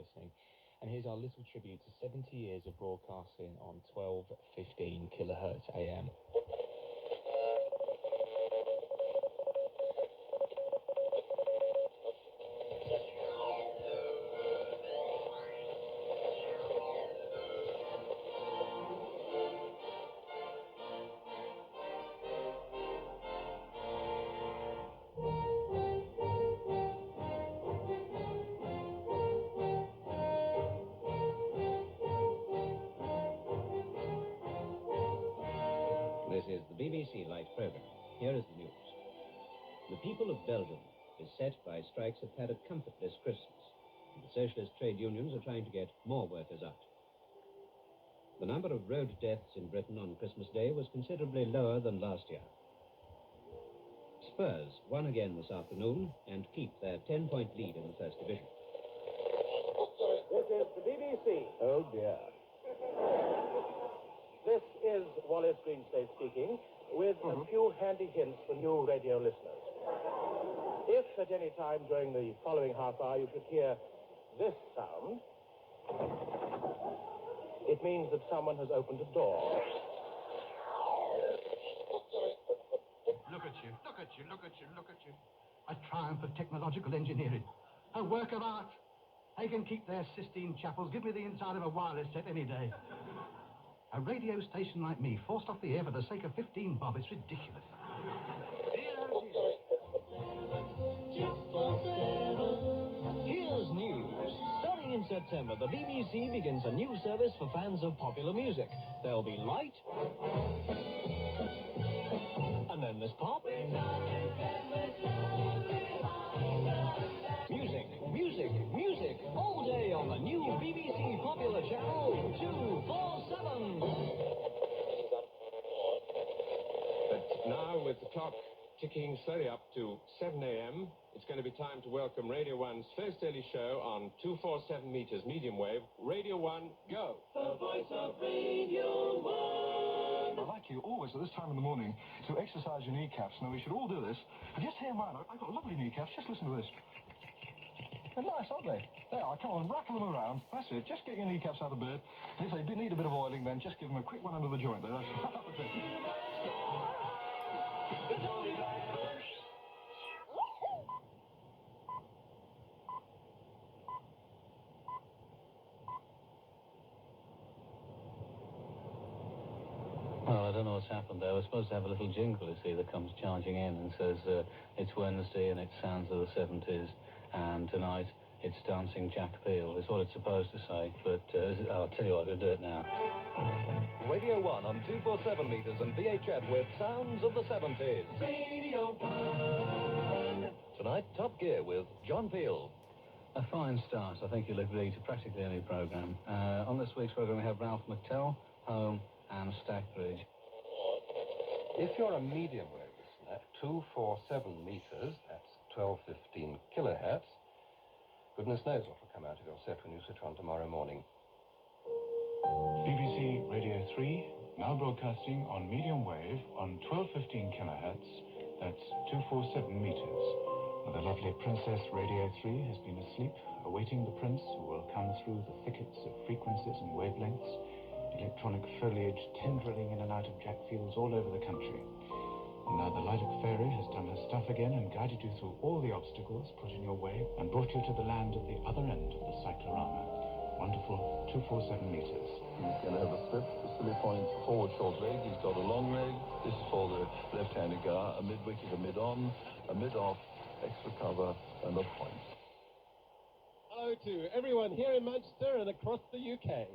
listening. And here's our little tribute to 70 years of broadcasting on 1215 kilohertz AM. This is the BBC Light programme. Here is the news. The people of Belgium, beset by strikes, have had a comfortless Christmas. And the socialist trade unions are trying to get more workers out. The number of road deaths in Britain on Christmas Day was considerably lower than last year. Spurs won again this afternoon and keep their 10-point lead in the First Division. This is the BBC. Oh, dear. This is Wallace Greenstay speaking, with a few handy hints for new radio listeners. If at any time during the following half hour you should hear this sound, it means that someone has opened a door. Look at you, look at you, look at you, look at you. A triumph of technological engineering. A work of art. They can keep their Sistine chapels. Give me the inside of a wireless set any day. A radio station like me forced off the air for the sake of 15 bob. It's ridiculous. Here's news. Starting in September, the BBC begins a new service for fans of popular music. There'll be light, and then there's pop. Music, music, all day on the new BBC Popular Channel 247. But now, with the clock ticking slowly up to 7 a.m., it's going to be time to welcome Radio 1's first early show on 247 meters medium wave. Radio 1, go. The voice of Radio 1. I'd like you always at this time in the morning to exercise your kneecaps. Now, we should all do this. And just hear mine. I've got lovely kneecaps. Just listen to this. They're nice, aren't they? They are. Come on, rattle them around. That's it. Just get your kneecaps out of bed. And if they do need a bit of oiling, then just give them a quick one under the joint there. That's it. Well, I don't know what's happened there. We're supposed to have a little jingle, you see, that comes charging in and says it's Wednesday and it's sounds of the 70s, and tonight it's Dancing Jack Peel, is what it's supposed to say, but I'll tell you what, we'll do it now. Radio 1 on 247 meters and VHF with sounds of the 70s. Radio 1. Tonight, Top Gear with John Peel. A fine start. I think you'll agree to practically any programme. On this week's programme we have Ralph McTell, Home and Stackbridge. If you're a medium wave listener, 247 meters, that's 1215 kilohertz, goodness knows what will come out of your set when you switch on tomorrow morning. BBC Radio 3, now broadcasting on medium wave on 1215 kilohertz, that's 247 meters. The lovely Princess Radio 3 has been asleep, awaiting the prince who will come through the thickets of frequencies and wavelengths, electronic foliage tendrilling in and out of jack fields all over the country. And now the Lilac Fairy has done her stuff again and guided you through all the obstacles put in your way and brought you to the land at the other end of the cyclorama. Wonderful 247 meters. He's going to have a flip, a silly point, forward short leg. He's got a long leg. This is for the left-handed guy. A mid-wicket, a mid-on, a mid-off, extra cover, and a point. Hello to everyone here in Manchester and across the UK.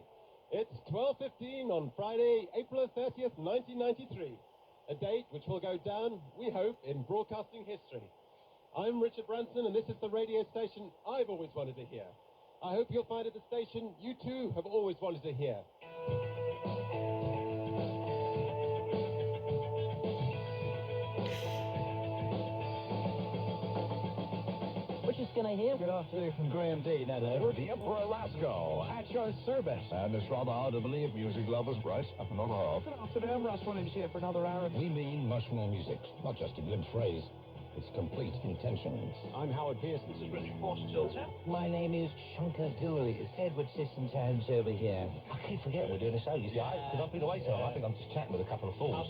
It's 12:15 on Friday, April 30th, 1993. A date which will go down, we hope, in broadcasting history. I'm Richard Branson, and this is the radio station I've always wanted to hear. I hope you'll find it a station you too have always wanted to hear. Which is going to hear? Good afternoon from Graham Dean and the Emperor Rascal at your service. And it's rather hard to believe, music lovers, right? Up and over half. Good afternoon, Russ Williams here for another hour. We mean much more music, not just a glib phrase. its complete intentions. I'm Howard Pearson. This is Richard Forster. My name is Shunker Dooley. It's Edward Sissons over here. I keep forgetting we're doing a show, you see. Because I've been away so long, I think I'm just chatting with a couple of fools.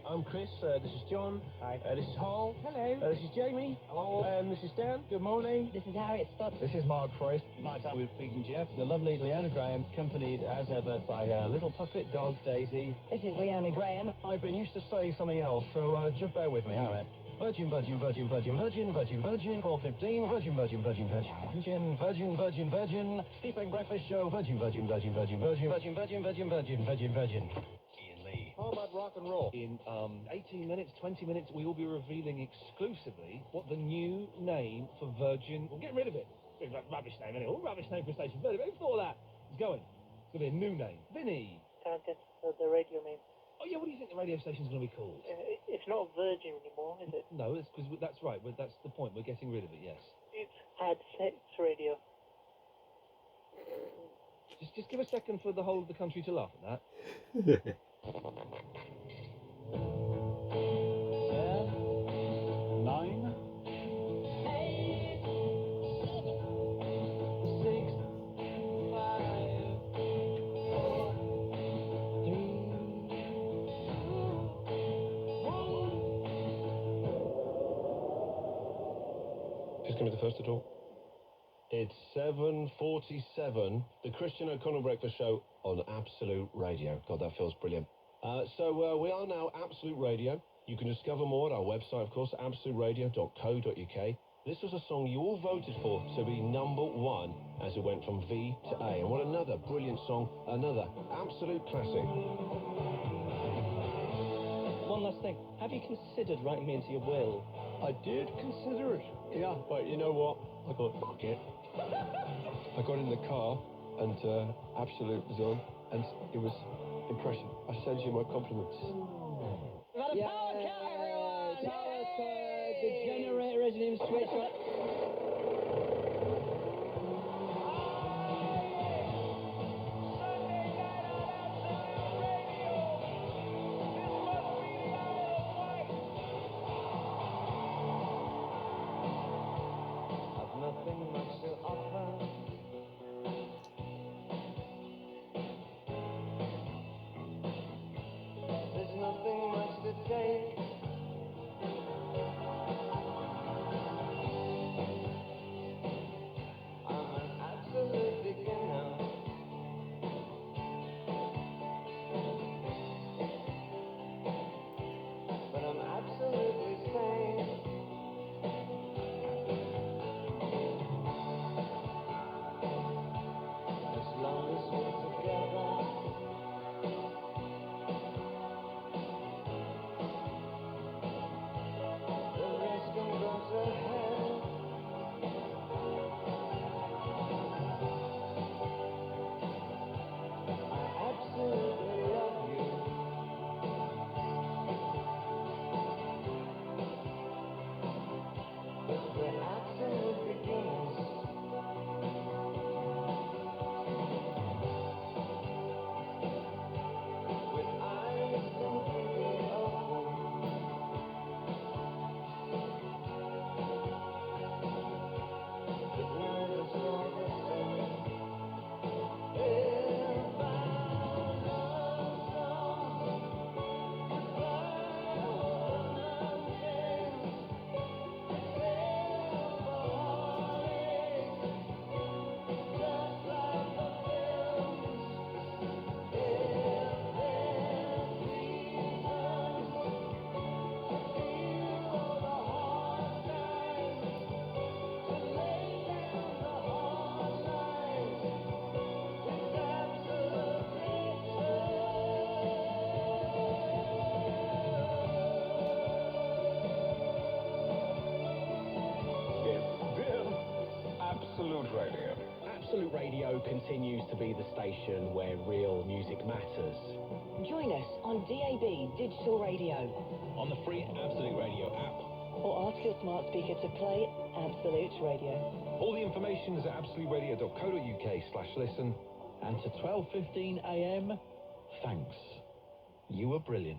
I'm Chris. This is John. Hi. This is Hall. Hello. This is Jamie. Hello. This is Dan. Good morning. This is Harriet Scott. This is Mark Forrest. My time with Pete and Jeff. The lovely Leanna Graham, accompanied as ever by her little puppet dog, Daisy. This is Leanna Graham. I've been used to saying something else, so just bear with me, all right? Virgin, virgin, virgin, virgin, virgin, virgin, virgin, 4:15, virgin, virgin, virgin, virgin, virgin, virgin, virgin, Sleeping Breakfast Show, virgin, virgin, virgin, virgin, virgin, virgin, virgin, virgin, virgin, virgin, virgin. Ian Lee. How about rock and roll? In 18 minutes, 20 minutes, we will be revealing exclusively what the new name for Virgin... We'll get rid of it. It's a rubbish name, anyway. Rubbish name for a station. But before that, it's going. It's going to be a new name. Vinny. Can't get the radio name. Oh, yeah, what do you think the radio station's going to be called? It's not Virgin anymore, is it? No, it's because that's right. That's the point. We're getting rid of it, yes. It's Had Sex Radio. Just give a second for the whole of the country to laugh at that. 9. Just give me the first at all. It's 7:47, the Christian O'Connell Breakfast Show on Absolute Radio. God, that feels brilliant. So we are now Absolute Radio. You can discover more at our website, of course, absoluteradio.co.uk. This was a song you all voted for to be #1 as it went from V to A. And what another brilliant song, another absolute classic. One last thing. Have you considered writing me into your will? I did consider it, yeah, but you know what? I thought, fuck it. I got in the car and Absolute was on, and it was impression. I send you my compliments. We've had a power cut, everyone! Power cut! The generator hasn't even switched on. Absolute Radio continues to be the station where real music matters. Join us on DAB Digital Radio. On the free Absolute Radio app. Or ask your smart speaker to play Absolute Radio. All the information is at absoluteradio.co.uk/listen. And to 12:15 AM, thanks. You were brilliant.